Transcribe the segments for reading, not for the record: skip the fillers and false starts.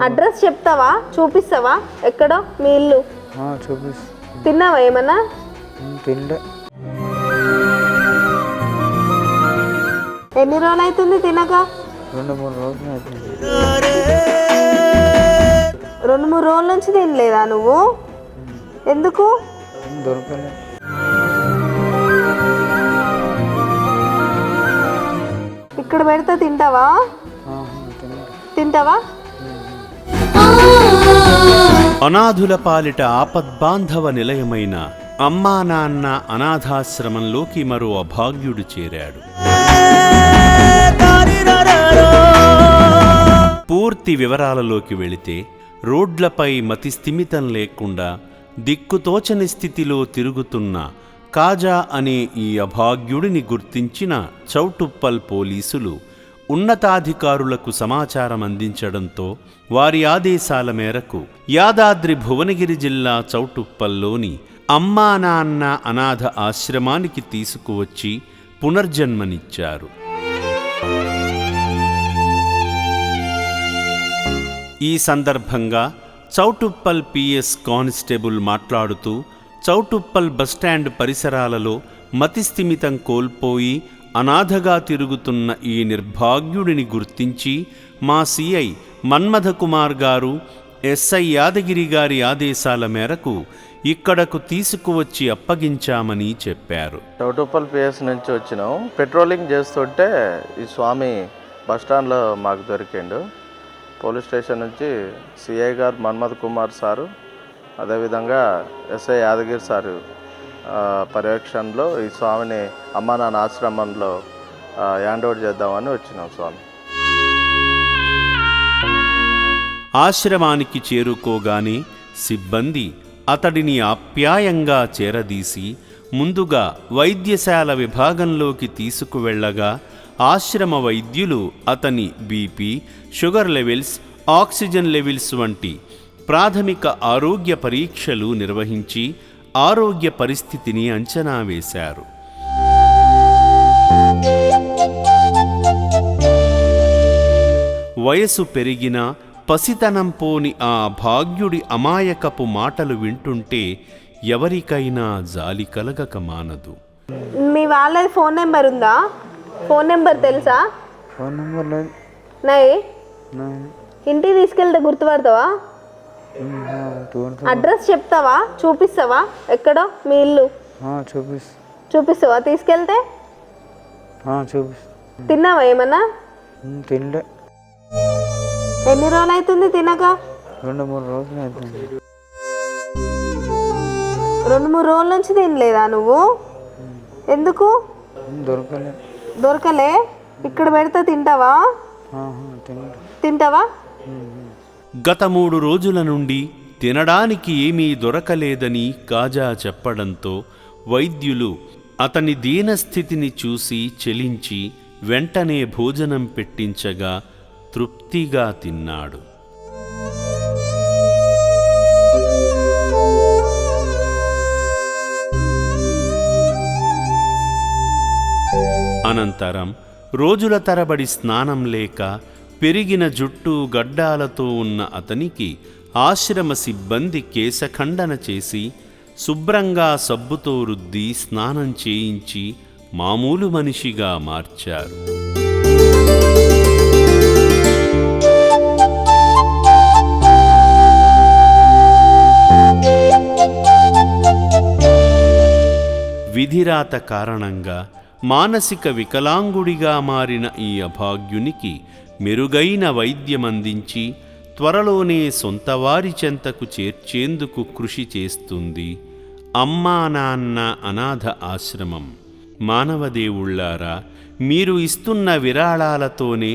Address చెప్తావా? చూపిస్తావా? ఎక్కడో మీ ఇల్లు? తిన్నావా ఏమన్నా? తినలే. ఎన్ని రోజులు అవుతుంది తినక? 2-3 రోజులు అవుతుంది. 2-3 రోజుల నుంచి తినలేదా నువ్వు? ఎందుకు? దొరకలే. ఇక్కడ పెడితే తింటావా? తింటావా? అనాథుల పాలిట ఆపద్బాంధవ నిలయమైన అమ్మా నాన్న అనాథాశ్రమంలోకి మరో అభాగ్యుడు చేరాడు. పూర్తి వివరాలలోకి వెళితే, రోడ్లపై మతి స్థిమితం లేకుండా దిక్కుతోచని స్థితిలో తిరుగుతున్న కాజా అనే ఈ అభాగ్యుడిని గుర్తించిన చౌటుప్పల్ పోలీసులు ఉన్నతాధికారులకు సమాచారం అందించడంతో వారి ఆదేశాల మేరకు యాదాద్రి భువనగిరి జిల్లా చౌటుప్పల్లోని అమ్మా నాన్న అనాథ ఆశ్రమానికి తీసుకువచ్చి పునర్జన్మనిచ్చారు. ఈ సందర్భంగా చౌటుప్పల్ పిఎస్ కానిస్టేబుల్ మాట్లాడుతూ, చౌటుప్పల్ బస్టాండ్ పరిసరాలలో మతిస్థిమితం కోల్పోయి అనాథగా తిరుగుతున్న ఈ నిర్భాగ్యుడిని గుర్తించి మా సిఐ మన్మథ కుమార్ గారు, ఎస్ఐ యాదగిరి గారి ఆదేశాల మేరకు ఇక్కడకు తీసుకువచ్చి అప్పగించామని చెప్పారు. చౌటుప్పల్ పిఎస్ నుంచి వచ్చినాం. పెట్రోలింగ్ చేస్తుంటే ఈ స్వామి బస్టాండ్లో మాకు దొరికిండు. పోలీస్ స్టేషన్ నుంచి సిఐ గారు మన్మథ కుమార్ సారు, అదేవిధంగా ఎస్ఐ యాదగిరి సారు పర్యవేక్షణలో ఈ స్వామిని అమ్మా నాన్న ఆశ్రమంలో హ్యాండ్ ఓవర్ చేద్దామని వచ్చినాం. స్వామి ఆశ్రమానికి చేరుకోగానే సిబ్బంది అతడిని ఆప్యాయంగా చేరదీసి ముందుగా వైద్యశాల విభాగంలోకి తీసుకువెళ్లగా, ఆశ్రమ వైద్యులు అతని BP, sugar levels, oxygen levels వంటి ప్రాథమిక ఆరోగ్య పరీక్షలు నిర్వహించి ఆరోగ్య పరిస్థితిని అంచనా వేశారు. వయసు పెరిగిన పసితనం పోని ఆ భాగ్యుడి అమాయకపు మాటలు వింటుంటే ఎవరికైనా జాలి కలగక మానదు. మీ వాళ్ళది ఫోన్ నెంబర్ ఉందా? ఫోన్ నెంబర్ తెలుసా? ఫోన్ నెంబర్ లేదు. ఇంటికి తీసుకెళ్తే గుర్తుపడతావా? అడ్రస్ చెప్తావా? చూపిస్తావా? ఎక్కడో మీ ఇల్లు? చూపిస్తావా? తీసుకెళ్తే తిన్నావా ఏమన్నా? తినలే. ఎన్ని రోజులు అవుతుంది తినక? 2-3 రోజులు అవుతుంది. 2-3 రోజుల నుంచి తినలేదా నువ్వు? ఎందుకు? దొరకలే. ఇక్కడ పెడితే తింటావా? తింటావా? గత 3 రోజుల నుండి తినడానికి ఏమీ దొరకలేదని కాజా చెప్పడంతో వైద్యులు అతని దీనస్థితిని చూసి చెలించి వెంటనే భోజనం పెట్టించగా తృప్తిగా తిన్నాడు. అనంతరం రోజుల తరబడి స్నానం లేక పెరిగిన జుట్టు గడ్డాలతో ఉన్న అతనికి ఆశ్రమ సిబ్బంది కేశఖండన చేసి శుభ్రంగా సబ్బుతో రుద్ది స్నానం చేయించి మామూలు మనిషిగా మార్చారు. విధిరాత కారణంగా మానసిక వికలాంగుడిగా మారిన ఈ అభాగ్యునికి మెరుగైన వైద్యమందించి త్వరలోనే సొంతవారి చెంతకు చేర్చేందుకు కృషి చేస్తుంది అమ్మా నాన్న అనాథ ఆశ్రమం. మానవదేవుళ్లారా, మీరు ఇస్తున్న విరాళాలతోనే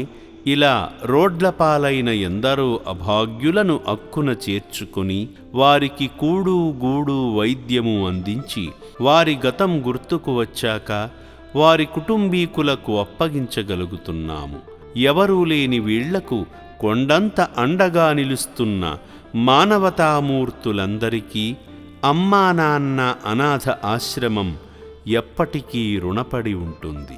ఇలా రోడ్లపాలైన ఎందరో అభాగ్యులను అక్కున చేర్చుకుని వారికి కూడు గూడు వైద్యము అందించి వారి గతం గుర్తుకు వచ్చాక వారి కుటుంబీకులకు అప్పగించగలుగుతున్నాము. ఎవరూ లేని వీళ్లకు కొండంత అండగా నిలుస్తున్న మానవతామూర్తులందరికీ అమ్మా నాన్న అనాథ ఆశ్రమం ఎప్పటికీ రుణపడి ఉంటుంది.